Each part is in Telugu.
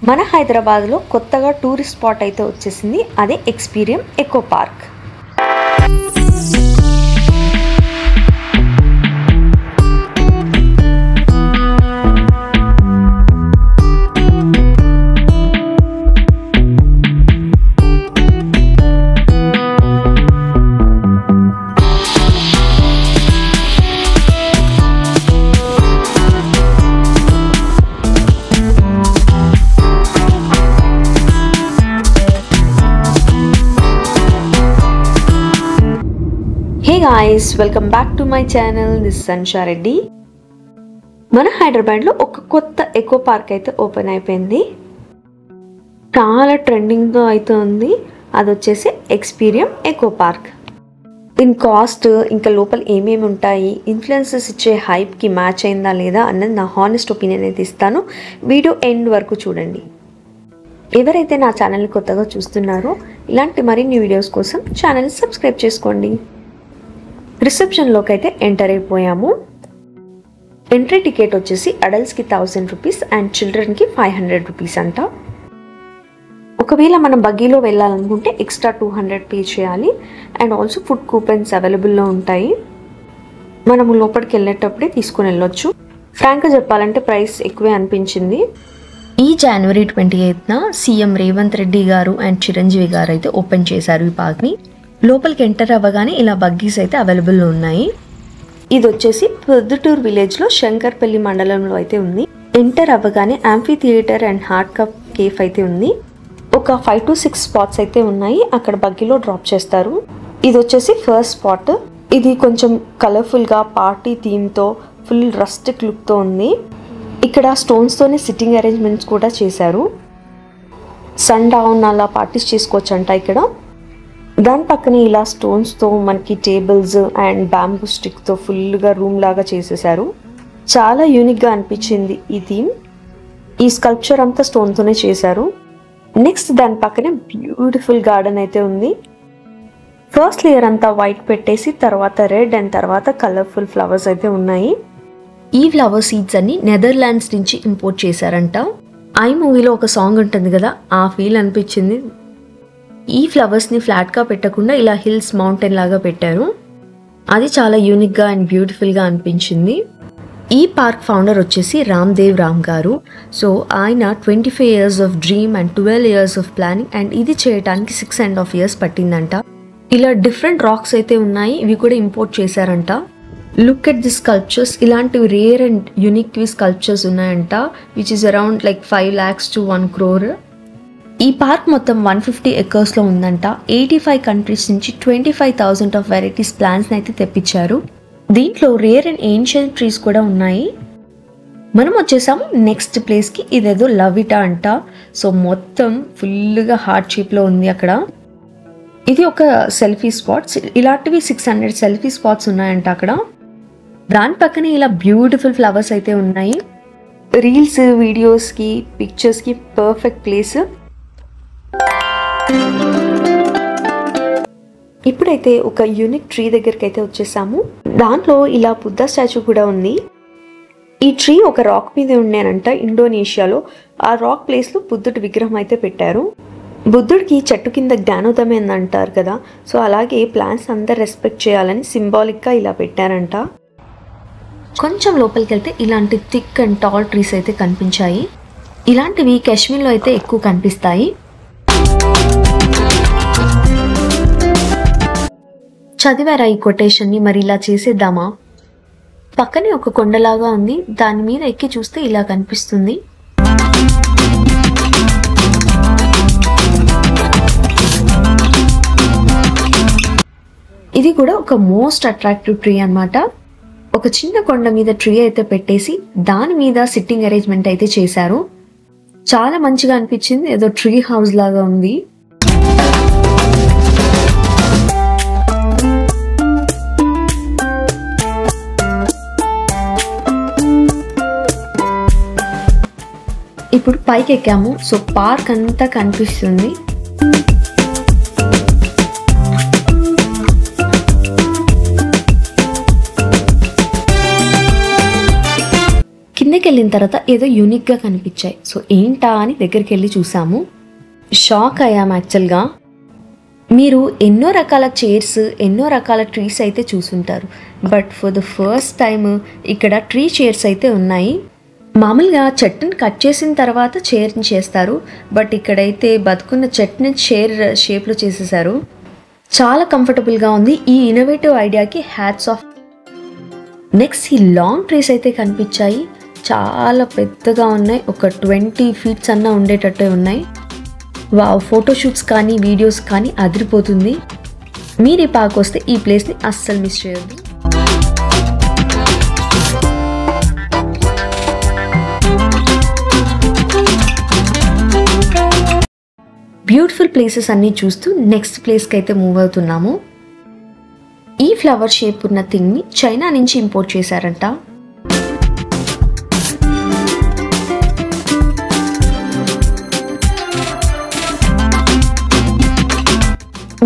మన హైదరాబాద్లో కొత్తగా టూరిస్ట్ స్పాట్ అయితే వచ్చేసింది. అదే Experium echo park. Hey guys, welcome back to my channel. This is Ansha Reddy. మన హైదరాబాద్లో ఒక కొత్త ఎకో పార్క్ అయితే ఓపెన్ అయిపోయింది. చాలా ట్రెండింగ్తో అయితే ఉంది. అది వచ్చేసి ఎక్స్పీరియం ఎకో పార్క్. దీని కాస్ట్ ఇంకా లోపల ఏమేమి ఉంటాయి, ఇన్ఫ్లుయెన్సర్స్ ఇచ్చే హైప్కి మ్యాచ్ అయిందా లేదా అన్నది నా హానెస్ట్ ఒపీనియన్ అయితే ఇస్తాను. వీడియో ఎండ్ వరకు చూడండి. ఎవరైతే నా ఛానల్ని కొత్తగా చూస్తున్నారో ఇలాంటి మరిన్ని వీడియోస్ కోసం ఛానల్ని సబ్స్క్రైబ్ చేసుకోండి. రిసెప్షన్లోకి అయితే ఎంటర్ అయిపోయాము. ఎంట్రీ టికెట్ వచ్చేసి అడల్ట్స్కి 1000 రూపీస్ అండ్ చిల్డ్రన్కి 500 రూపీస్ అంట. ఒకవేళ మనం బగ్గీలో వెళ్ళాలనుకుంటే ఎక్స్ట్రా 200 పే చేయాలి. అండ్ ఆల్సో ఫుడ్ కూపన్స్ అవైలబుల్లో ఉంటాయి. మనము లోపలికి వెళ్ళేటప్పుడే తీసుకుని వెళ్ళొచ్చు. ఫ్రాంక్గా చెప్పాలంటే ప్రైస్ ఎక్కువే అనిపించింది. ఈ జనవరి 28న సీఎం రేవంత్ రెడ్డి గారు అండ్ చిరంజీవి గారు అయితే ఓపెన్ చేశారు ఈ పార్క్ని. లోపలికి ఎంటర్ అవ్వగానే ఇలా బగ్గీస్ అయితే అవైలబుల్లో ఉన్నాయి. ఇది వచ్చేసి పొద్దుటూరు విలేజ్లో శంకర్పల్లి మండలంలో అయితే ఉంది. ఎంటర్ అవ్వగానే amphi theatre and hard cup cafe అయితే ఉంది. ఒక 5 to 6 స్పాట్స్ అయితే ఉన్నాయి. అక్కడ బగ్గీలో డ్రాప్ చేస్తారు. ఇది వచ్చేసి ఫస్ట్ స్పాట్. ఇది కొంచెం కలర్ఫుల్గా పార్టీ థీమ్తో ఫుల్ రస్టిక్ లుక్తో ఉంది. ఇక్కడ స్టోన్స్తోనే సిట్టింగ్ అరేంజ్మెంట్స్ కూడా చేశారు. సన్ డౌన్ అలా పార్టీస్ చేసుకోవచ్చు అంట ఇక్కడ. దాని పక్కనే ఇలా స్టోన్స్తో మనకి టేబుల్స్ అండ్ బ్యాంబూ స్టిక్తో ఫుల్గా రూమ్ లాగా చేసేసారు. చాలా యూనిక్గా అనిపించింది ఈ థీమ్. ఈ స్కల్ప్చర్ అంతా స్టోన్తోనే చేశారు. నెక్స్ట్ దాని పక్కనే బ్యూటిఫుల్ గార్డెన్ అయితే ఉంది. ఫస్ట్ లేయర్ అంతా వైట్ పెట్టేసి తర్వాత రెడ్ అండ్ తర్వాత కలర్ఫుల్ ఫ్లవర్స్ అయితే ఉన్నాయి. ఈ ఫ్లవర్ సీడ్స్ అన్ని నెదర్లాండ్స్ నుంచి ఇంపోర్ట్ చేశారంట. ఐ మూవీలో ఒక సాంగ్ ఉంటుంది కదా, ఆ ఫీల్ అనిపించింది. ఈ ఫ్లవర్స్ని ఫ్లాట్గా పెట్టకుండా ఇలా హిల్స్ మౌంటైన్ లాగా పెట్టారు. అది చాలా యూనిక్గా అండ్ బ్యూటిఫుల్గా అనిపించింది. ఈ పార్క్ ఫౌండర్ వచ్చేసి రామ్దేవ్ రామ్ గారు. సో ఆయన 25 years of dream and 12 years of planning and ఇది చేయడానికి 6.5 years పట్టిందంట. ఇలా డిఫరెంట్ రాక్స్ అయితే ఉన్నాయి. ఇవి కూడా ఇంపోర్ట్ చేశారంట. Look at the sculptures. ఇలాంటివి రేర్ అండ్ యూనిక్ స్కల్ప్చర్స్ ఉన్నాయంట. Which is around like 5 lakhs to 1 crore. ఈ పార్క్ మొత్తం 150 acresలో ఉందంట. 85 countries నుంచి 25,000 ఆఫ్ వెరైటీస్ ప్లాంట్స్ని అయితే తెప్పించారు. దీంట్లో రేర్ అండ్ ఏన్షియంట్ ట్రీస్ కూడా ఉన్నాయి. మనం వచ్చేసాము నెక్స్ట్ ప్లేస్కి. ఇదేదో లవిటా అంట. సో మొత్తం ఫుల్గా హార్ట్ షేప్లో ఉంది అక్కడ. ఇది ఒక సెల్ఫీ స్పాట్స్. ఇలాంటివి 600 సెల్ఫీ స్పాట్స్ ఉన్నాయంట అక్కడ. దాని పక్కనే ఇలా బ్యూటిఫుల్ ఫ్లవర్స్ అయితే ఉన్నాయి. రీల్స్, వీడియోస్కి, పిక్చర్స్కి పర్ఫెక్ట్ ప్లేస్. ఇప్పుడైతే ఒక యూనిక్ ట్రీ దగ్గరికి అయితే వచ్చేసాము. దాంట్లో ఇలా బుద్ధ స్టాచ్యూ కూడా ఉంది. ఈ ట్రీ ఒక రాక్ మీద ఉండేనంట ఇండోనేషియాలో. ఆ రాక్ ప్లేస్లో బుద్ధుడి విగ్రహం అయితే పెట్టారు. బుద్ధుడికి చెట్టు కింద జ్ఞానోదయం అంటారు కదా, సో అలాగే ప్లాంట్స్ అందరు రెస్పెక్ట్ చేయాలని సింబాలిక్గా ఇలా పెట్టారంట. కొంచెం లోపలికి వెళ్తే ఇలాంటి థిక్ అండ్ టాల్ ట్రీస్ అయితే కనిపించాయి. ఇలాంటివి కాశ్మీర్లో అయితే ఎక్కువ కనిపిస్తాయి. చదివారా ఈ కొటేషన్ని? మరి ఇలా చేసేద్దామా? పక్కనే ఒక కొండలాగా ఉంది. దాని మీద ఎక్కి చూస్తే ఇలా కనిపిస్తుంది. ఇది కూడా ఒక మోస్ట్ అట్రాక్టివ్ ట్రీ అన్నమాట. ఒక చిన్న కొండ మీద ట్రీ అయితే పెట్టేసి దాని మీద సిట్టింగ్ అరేంజ్మెంట్ అయితే చేశారు. చాలా మంచిగా అనిపించింది. ఏదో ట్రీ హౌస్ లాగా ఉంది. ఇప్పుడు పైకి ఎక్కాము. సో పార్క్ అంతా కనిపిస్తుంది. కిందకి వెళ్ళిన తర్వాత ఏదో యూనిక్గా కనిపించాయి. సో ఏంటా అని దగ్గరికి వెళ్ళి చూసాము. షాక్ అయ్యాము యాక్చువల్గా. మీరు ఎన్నో రకాల చైర్స్, ఎన్నో రకాల ట్రీస్ అయితే చూసుంటారు. But for the first time ఇక్కడ ట్రీ చైర్స్ అయితే ఉన్నాయి. మామూలుగా చెట్టుని కట్ చేసిన తర్వాత చైర్ని చేస్తారు. బట్ ఇక్కడైతే బతుకున్న చెట్టుని చైర్ షేప్లో చేసేసారు. చాలా కంఫర్టబుల్గా ఉంది. ఈ ఇన్నోవేటివ్ ఐడియాకి హ్యాట్స్ ఆఫ్. నెక్స్ట్ ఈ లాంగ్ ట్రీస్ అయితే కనిపించాయి. చాలా పెద్దగా ఉన్నాయి. ఒక 20 feet అన్నా ఉండేటట్టే ఉన్నాయి. వావ్, ఫోటోషూట్స్ కానీ వీడియోస్ కానీ అదిరిపోతుంది. మీరు ఈ పార్క్ వస్తే ఈ ప్లేస్ని అస్సలు మిస్ చేయొద్దు. బ్యూటిఫుల్ ప్లేసెస్ అన్నీ చూస్తూ నెక్స్ట్ ప్లేస్కి అయితే మూవ్ అవుతున్నాము. ఈ ఫ్లవర్ షేప్ ఉన్న థింగ్ని చైనా నుంచి ఇంపోర్ట్ చేశారంట.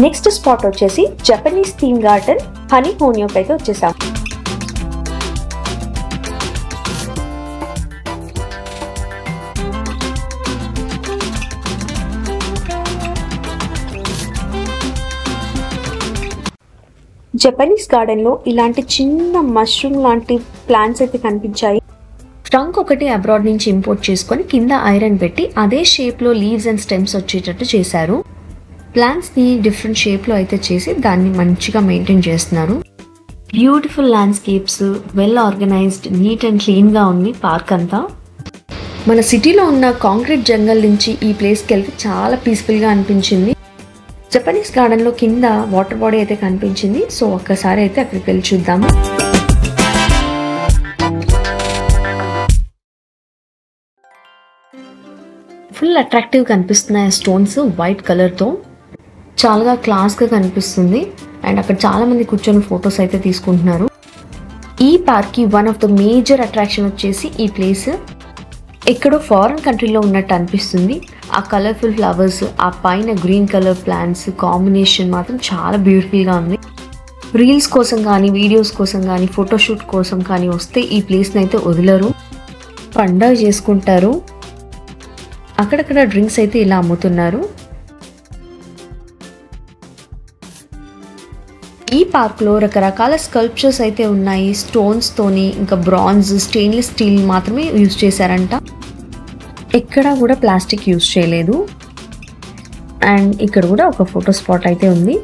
నెక్స్ట్ స్పాట్ వచ్చేసి జపనీస్ థీమ్ గార్డెన్ హనీ హోనియోకి అయితే వచ్చేసాం. జపనీస్ గార్డెన్లో ఇలాంటి చిన్న మష్రూమ్ లాంటి ప్లాంట్స్ అయితే కనిపించాయి. ట్రంక్ ఒకటి అబ్రాడ్ నుంచి ఇంపోర్ట్ చేసుకొని కింద ఐరన్ పెట్టి అదే షేప్లో లీవ్స్ అండ్ స్టెమ్స్ వచ్చేటట్టు చేశారు. ప్లాంట్స్ని డిఫరెంట్ షేప్లో అయితే చేసి దాన్ని మంచిగా మెయింటైన్ చేస్తున్నారు. Beautiful landscapes, well organized, neat and క్లీన్గా ఉంది పార్క్ అంతా. మన సిటీలో ఉన్న కాంక్రీట్ జంగల్ నుంచి ఈ ప్లేస్కి వెళ్తే చాలా పీస్ఫుల్గా అనిపించింది. జపనీస్ గార్డెన్లో కింద వాటర్ బాడీ అయితే కనిపించింది. సో ఒక్కసారి అయితే అక్కడికి వెళ్ళి చూద్దాము. ఫుల్ అట్రాక్టివ్ కనిపిస్తున్నాయి స్టోన్స్ వైట్ కలర్తో. చాలా క్లాస్గా కనిపిస్తుంది. అండ్ అక్కడ చాలా మంది కూర్చొని ఫొటోస్ అయితే తీసుకుంటున్నారు. ఈ పార్క్కి one of the major attraction వచ్చేసి ఈ ప్లేస్. ఎక్కడో ఫారెన్ కంట్రీలో ఉన్నట్టు అనిపిస్తుంది. ఆ కలర్ఫుల్ ఫ్లవర్స్, ఆ పైన గ్రీన్ కలర్ ప్లాంట్స్ కాంబినేషన్ మాత్రం చాలా బ్యూటిఫుల్గా ఉంది. రీల్స్ కోసం కానీ, వీడియోస్ కోసం కానీ, ఫోటోషూట్ కోసం కానీ వస్తే ఈ ప్లేస్ని అయితే వదలరు. పండగ చేసుకుంటారు. అక్కడక్కడ డ్రింక్స్ అయితే ఇలా అమ్ముతున్నారు. ఈ పార్క్లో రకరకాల స్కల్ప్చర్స్ అయితే ఉన్నాయి. స్టోన్స్తోని, ఇంకా బ్రాంజ్, స్టెయిన్లెస్ స్టీల్ మాత్రమే యూజ్ చేశారంట. ఎక్కడా కూడా ప్లాస్టిక్ యూజ్ చేయలేదు. అండ్ ఇక్కడ కూడా ఒక ఫోటో స్పాట్ అయితే ఉంది.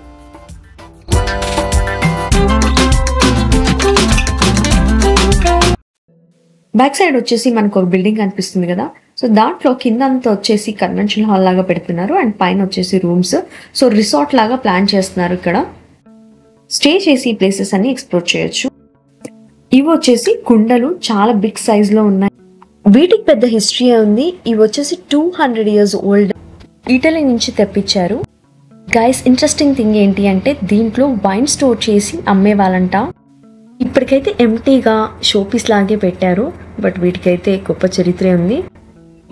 బ్యాక్ సైడ్ వచ్చేసి మనకు ఒక బిల్డింగ్ కనిపిస్తుంది కదా. సో దాంట్లో కింద అంతా వచ్చేసి కన్వెన్షన్ హాల్ లాగా పెడుతున్నారు. అండ్ పైన వచ్చేసి రూమ్స్. సో రిసార్ట్ లాగా ప్లాన్ చేస్తున్నారు. ఇక్కడ స్టే చేసి ప్లేసెస్ అన్ని ఎక్స్ప్లోర్ చేయొచ్చు. ఇవి వచ్చేసి కుండలు చాలా బిగ్ సైజ్ లో ఉన్నాయి. వీటికి పెద్ద హిస్టరీ ఉంది. ఇవి వచ్చేసి 200 years ఓల్డ్. ఇటలీ నుంచి తెప్పించారు. గైస్, ఇంట్రెస్టింగ్ థింగ్ ఏంటి అంటే దీంట్లో వైన్ స్టోర్ చేసి అమ్మేవాళ్ళంట. ఇప్పటికైతే ఎంటీగా షోపీస్ లాగే పెట్టారు. బట్ వీటికైతే గొప్ప చరిత్రే ఉంది.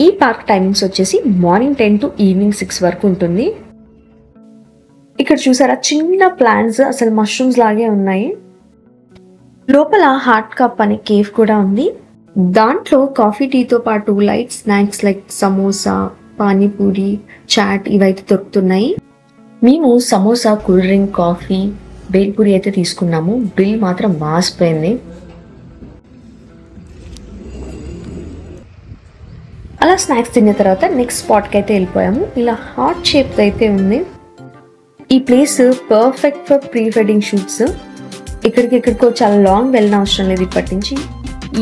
ఈ పార్క్ టైమింగ్స్ వచ్చేసి మార్నింగ్ 10 to ఈవినింగ్ 6 వరకు ఉంటుంది. ఇక్కడ చూసారా చిన్న ప్లాంట్స్ అసలు మష్రూమ్స్ లాగే ఉన్నాయి. లోపల హార్ట్ కప్ అనే కేఫ్ కూడా ఉంది. దాంట్లో కాఫీ, టీతో పాటు light snacks like samosa, panipuri, chaat ఇవైతే దొరుకుతున్నాయి. మేము samosa, cool drink, coffee, bhelpuri అయితే తీసుకున్నాము. బిల్ మాత్రం మాసిపోయింది. అలా స్నాక్స్ తిన్న తర్వాత నెక్స్ట్ స్పాట్కి అయితే వెళ్ళిపోయాము. ఇలా హార్ట్ షేప్ అయితే ఉంది. ఈ place perfect for pre wedding shoots. ఎక్కడికో చాలా లాంగ్ వెళ్ళిన అవసరం లేదు. ఇప్పటి నుంచి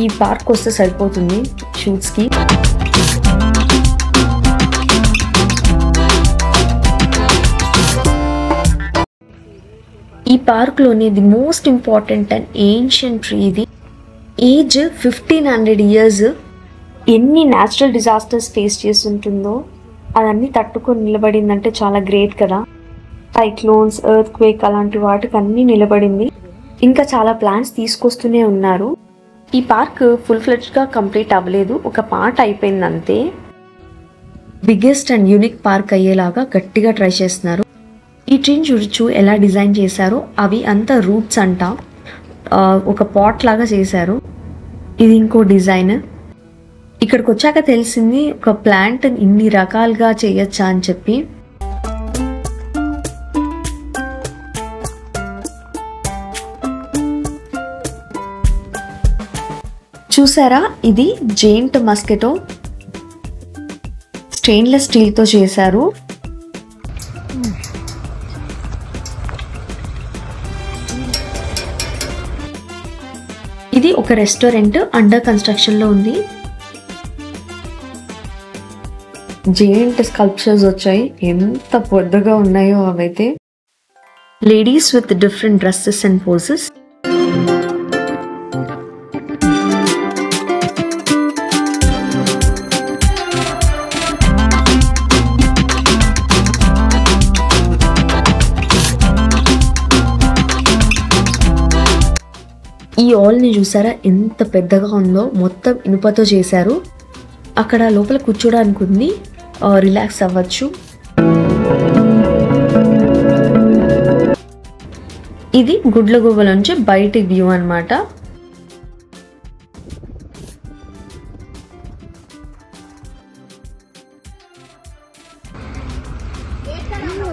ఈ పార్క్ వస్తే సరిపోతుంది షూట్స్కి. ఈ పార్క్లోని the most important and ancient tree ఇది. Age 1500 years. ఎన్ని న్యాచురల్ డిజాస్టర్స్ ఫేస్ చేస్తుంటుందో అదన్నీ తట్టుకొని నిలబడిందంటే చాలా గ్రేట్ కదా. సైక్లోన్స్, ఎర్త్ క్వేక్ అలాంటి వాటికి అన్నీ నిలబడింది. ఇంకా చాలా ప్లాన్స్ తీసుకొస్తూనే ఉన్నారు. ఈ పార్క్ ఫుల్ ఫ్లెడ్జ్గా కంప్లీట్ అవ్వలేదు. ఒక పార్ట్ అయిపోయింది అంతే. బిగ్గెస్ట్ అండ్ యూనిక్ పార్క్ అయ్యేలాగా గట్టిగా ట్రై చేస్తున్నారు. ఈ ట్రీని చూడొచ్చు ఎలా డిజైన్ చేశారో. అవి అంతా రూట్స్ అంట. ఒక పాట్ లాగా చేశారు. ఇది ఇంకో డిజైన్. ఇక్కడికి వచ్చాక తెలిసింది ఒక ప్లాంట్ ఇన్ని రకాలుగా చేయొచ్చా అని చెప్పి. చూసారా, ఇది జెయింట్ మస్కిటో స్టెయిన్లెస్ స్టీల్తో చేశారు. ఇది ఒక రెస్టారెంట్ అండర్ కన్స్ట్రక్షన్ లో ఉంది. జెయింట్ స్కల్ప్చర్స్ వచ్చాయి, ఎంత పెద్దగా ఉన్నాయో అవైతే. Ladies with different dresses and poses. ఈ ఆల్ని చూసారా ఎంత పెద్దగా ఉందో, మొత్తం ఇనుపతో చేశారు. అక్కడ లోపల కూర్చోడానికి ఉంది, రిలాక్స్ అవ్వచ్చు. ఇది గుడ్లగూబ నుంచి బయటి వ్యూ అన్నమాట.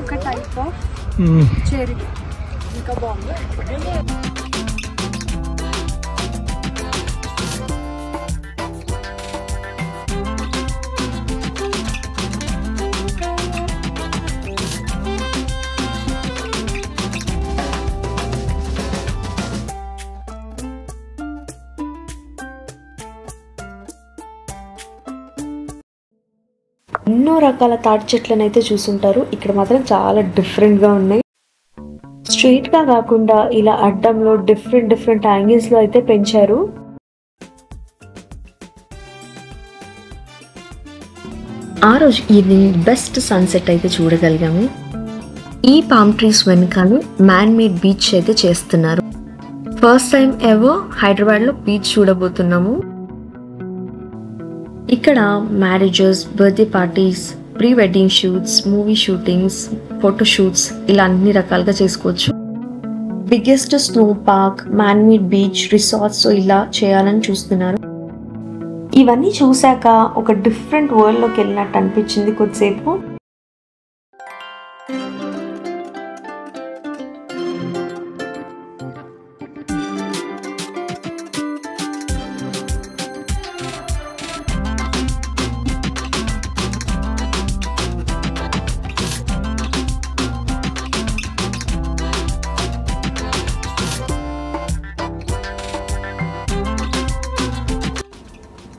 ఒక టైప్ ఆఫ్ చెరీ ఇంకా బాగుంది. ఎన్నో రకాల తాటి చెట్లను అయితే చూసుంటారు. ఇక్కడ మాత్రం చాలా డిఫరెంట్ గా ఉన్నాయి. స్ట్రైట్ గా కాకుండా ఇలా అడ్డంలో డిఫరెంట్ యాంగిల్స్ లో అయితే పెంచారు. ఆ రోజు ఈవినింగ్ బెస్ట్ సన్సెట్ అయితే చూడగలిగాము. ఈ పామ్ ట్రీస్ వెనకాల మ్యాన్ మేడ్ బీచ్ అయితే చేస్తున్నారు. ఫస్ట్ టైం ఎవర్ హైదరాబాద్ లో బీచ్ చూడబోతున్నాము. ఇక్కడ marriages, birthday parties, pre wedding shoots, movie shootings, photo shoots ఇలా అన్ని రకాలుగా చేసుకోవచ్చు. Biggest snow park, man made beach, resorts ఇలా చేయాలని చూస్తున్నారు. ఇవన్నీ చూశాక ఒక డిఫరెంట్ వరల్డ్ లోకి వెళ్ళినట్టు అనిపించింది కొద్దిసేపు.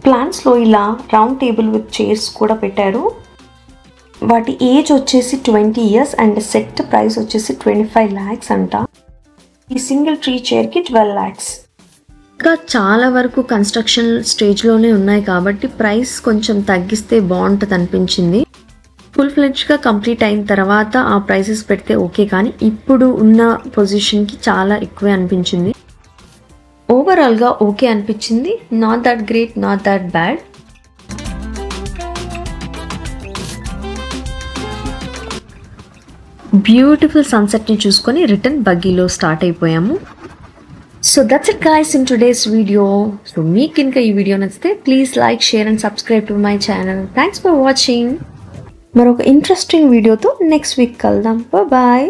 ప్లాంట్స్ లో ఇలా రౌండ్ టేబుల్ విత్ చైర్స్ కూడా పెట్టారు. వాటి ఏజ్ వచ్చేసి 20 years అండ్ సెట్ ప్రైస్ వచ్చేసి 25 lakhs అంట. ఈ సింగిల్ ట్రీ చైర్ కి 12 lakhs. ఇంకా చాలా వరకు కన్స్ట్రక్షన్ స్టేజ్ లోనే ఉన్నాయి కాబట్టి ప్రైస్ కొంచెం తగ్గిస్తే బాగుంటుంది అనిపించింది. ఫుల్ ఫ్లెడ్జ్ గా కంప్లీట్ అయిన తర్వాత ఆ ప్రైసెస్ పెడితే ఓకే, కానీ ఇప్పుడు ఉన్న పొజిషన్ కి చాలా ఎక్కువే అనిపించింది. ఓవరాల్ గా ఓకే అనిపించింది. Not that great, not that bad. Beautiful sunset ని చూసుకొని రిటర్న్ బగ్గీలో స్టార్ట్ అయిపోయాము. So that's it guys in today's video. So మీకు ఇంకా ఈ వీడియో నచ్చితే please like, share and subscribe to my channel. Thanks for watching. మరొక ఇంట్రెస్టింగ్ వీడియోతో నెక్స్ట్ వీక్ కలుద్దాం. బాయ్.